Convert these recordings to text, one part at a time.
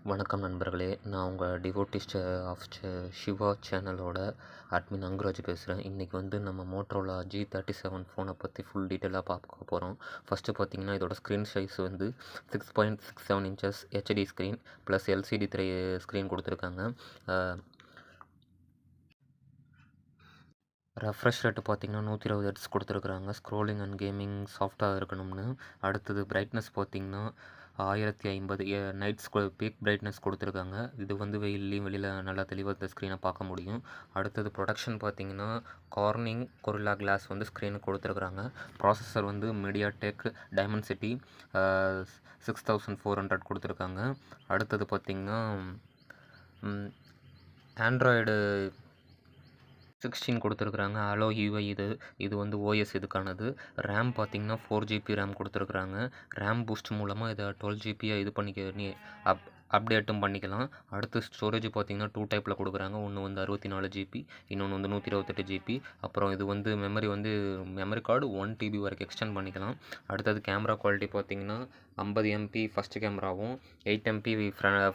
வணக்கம் நண்பர்களே, நான் உங்கள் டிவோட்டிஸ்ட் ஆஃப் சிவா சேனலோட அட்மின் அங்குராஜ் பேசுகிறேன். இன்றைக்கி வந்து நம்ம மோட்டரோலா G37 ஃபோனை பற்றி ஃபுல் டீட்டெயிலாக பார்க்க போகிறோம். ஃபஸ்ட்டு பார்த்திங்கன்னா இதோட ஸ்க்ரீன் சைஸ் வந்து 6.67 inches HD screen plus LCD screen கொடுத்துருக்காங்க. ரெஃப்ரெஷ் ரேட்டு பார்த்திங்கன்னா 120 ஹெர்ட்ஸ் கொடுத்துருக்குறாங்க. ஸ்க்ரோலிங் அண்ட் கேமிங் சாஃப்டாக இருக்கணும்னு. அடுத்தது பிரைட்னஸ் பார்த்திங்கன்னா 1050 நைட் பீக் பிரைட்னஸ் கொடுத்துருக்காங்க. இது வந்து வெளியில் நல்லா தெளிவாக இந்த ஸ்க்ரீனை பார்க்க முடியும். அடுத்தது ப்ரொடக்ஷன் பார்த்திங்கன்னா கார்னிங் கொரில்லா கிளாஸ் வந்து ஸ்க்ரீனுக்கு கொடுத்துருக்குறாங்க. ப்ராசஸர் வந்து மீடியாடெக் டைமென்சிட்டி 6400 கொடுத்துருக்காங்க. அடுத்தது பார்த்திங்கன்னா ஆண்ட்ராய்டு 16 கொடுத்துருக்குறாங்க. ஹலோ யூஐ இது வந்து ஓஎஸ் இதுக்கானது. ரேம் பார்த்திங்கன்னா 4GB ரேம் கொடுத்துருக்குறாங்க. ரேம் பூஸ்ட் மூலமாக இதை 12GB இது பண்ணிக்க அப்டேட்டும் பண்ணிக்கலாம். அடுத்து ஸ்டோரேஜ் பார்த்திங்கன்னா 2 டைப்பில் கொடுக்குறாங்க. ஒன்று வந்து 64GB, இன்னொன்று வந்து 128GB. அப்புறம் இது வந்து மெமரி கார்டு 1TB வரைக்கும் எக்ஸ்டெண்ட் பண்ணிக்கலாம். அடுத்தது கேமரா குவாலிட்டி பார்த்திங்கன்னா 50MP ஃபஸ்ட்டு கேமராவும் 8MP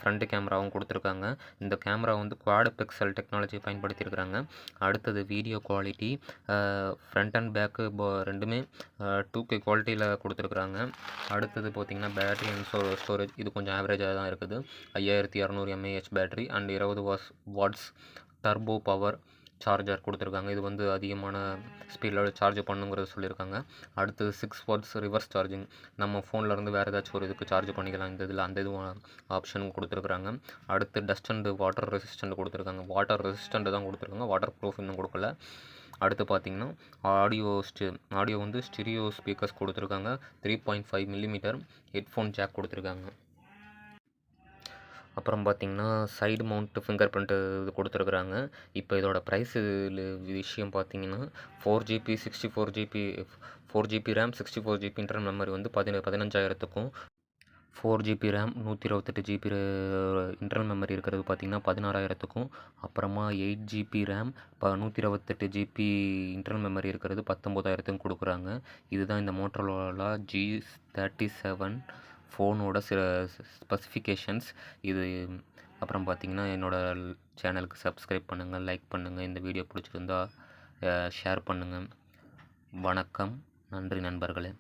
ஃப்ரண்ட் கேமராவும் கொடுத்துருக்காங்க. இந்த கேமரா வந்து குவாட் பிக்சல் டெக்னாலஜி பயன்படுத்தியிருக்கிறாங்க. அடுத்தது video quality front and back ரெண்டுமே 2K குவாலிட்டியில் கொடுத்துருக்குறாங்க. அடுத்தது பார்த்திங்கன்னா பேட்டரி அண்ட் ஸ்டோரேஜ் இது கொஞ்சம் ஆவரேஜாக தான் இருக்குது. 5200 mAh battery and 20 watts turbo power charger கொடுத்துருக்காங்க. இது வந்து அதிகமான ஸ்பீடில் சார்ஜ் பண்ணுங்கிறது சொல்லியிருக்காங்க. அடுத்தது 6 வாட்ஸ் ரிவர்ஸ் சார்ஜிங். நம்ம ஃபோன்லேருந்து வேறு ஏதாச்சும் ஒரு இதுக்கு சார்ஜ் பண்ணிக்கலாம். இந்த இதில் அந்த இதுவும் ஆப்ஷன் கொடுத்துருக்குறாங்க. அடுத்து டஸ்ட் அண்ட் வாட்டர் ரெசிஸ்டண்ட் கொடுத்துருக்காங்க. வாட்டர் ரெசிஸ்டண்ட் தான் கொடுத்துருக்காங்க, வாட்டர் ப்ரூஃப் இன்னும் கொடுக்கல. அடுத்து பார்த்திங்கன்னா ஆடியோ வந்து ஸ்டீரியோ ஸ்பீக்கர்ஸ் கொடுத்துருக்காங்க. 3.5 mm ஹெட்ஃபோன் ஜாக் கொடுத்துருக்காங்க. அப்புறம் பார்த்திங்கன்னா சைடு மவுண்ட் ஃபிங்கர் பிரிண்ட்டு இது கொடுத்துருக்குறாங்க. இப்போ இதோட ப்ரைஸு விஷயம் பார்த்திங்கன்னா 4GB 4GB RAM 64GB internal memory வந்து 15,000க்கும் 4GB RAM 128GB internal memory இருக்கிறது பார்த்திங்கன்னா 16,000க்கும் அப்புறமா 8GB RAM 128GB internal memory இருக்கிறது 19,000க்கும் கொடுக்குறாங்க. இதுதான் இந்த மோட்டரோலா G37 ஃபோனோட சில ஸ்பெசிஃபிகேஷன்ஸ் இது. அப்புறம் பார்த்திங்கன்னா என்னோடய சேனலுக்கு சப்ஸ்கிரைப் பண்ணுங்கள், லைக் பண்ணுங்கள், இந்த வீடியோ பிடிச்சிருந்தா ஷேர் பண்ணுங்கள். வணக்கம், நன்றி நண்பர்களே.